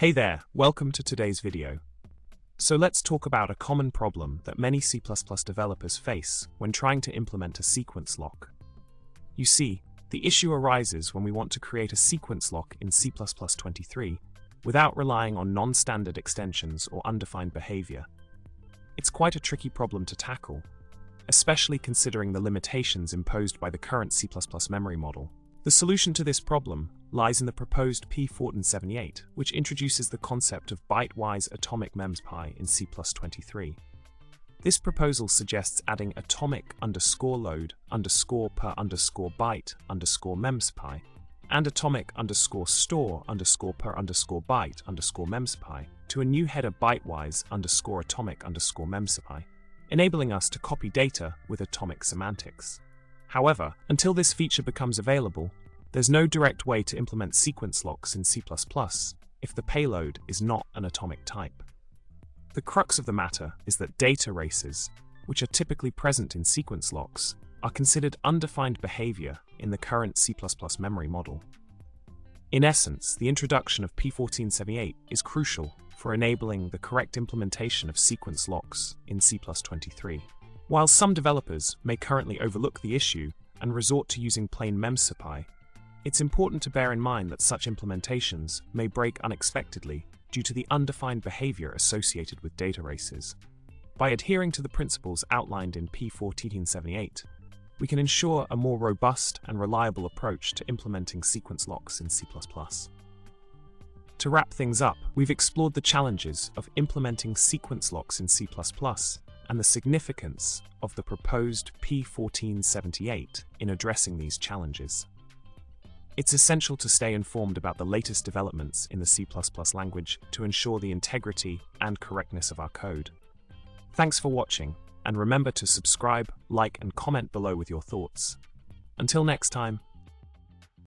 Hey there, welcome to today's video. So let's talk about a common problem that many C++ developers face when trying to implement a sequence lock. You see, the issue arises when we want to create a sequence lock in C++23 without relying on non-standard extensions or undefined behavior. It's quite a tricky problem to tackle, especially considering the limitations imposed by the current C++ memory model. The solution to this problem lies in the proposed P1478, which introduces the concept of Bytewise Atomic Memcpy in C++23. This proposal suggests adding atomic _load _per _byte _memcpy and atomic _store _per _byte _memcpy to a new header Bytewise _atomic _memcpy, enabling us to copy data with atomic semantics. However, until this feature becomes available, there's no direct way to implement sequence locks in C++ if the payload is not an atomic type. The crux of the matter is that data races, which are typically present in sequence locks, are considered undefined behavior in the current C++ memory model. In essence, the introduction of P1478 is crucial for enabling the correct implementation of sequence locks in C++23. While some developers may currently overlook the issue and resort to using plain memcpy, it's important to bear in mind that such implementations may break unexpectedly due to the undefined behavior associated with data races. By adhering to the principles outlined in P1478, we can ensure a more robust and reliable approach to implementing sequence locks in C++. To wrap things up, we've explored the challenges of implementing sequence locks in C++ and the significance of the proposed P1478 in addressing these challenges. It's essential to stay informed about the latest developments in the C++ language to ensure the integrity and correctness of our code. Thanks for watching, and remember to subscribe, like, and comment below with your thoughts. Until next time.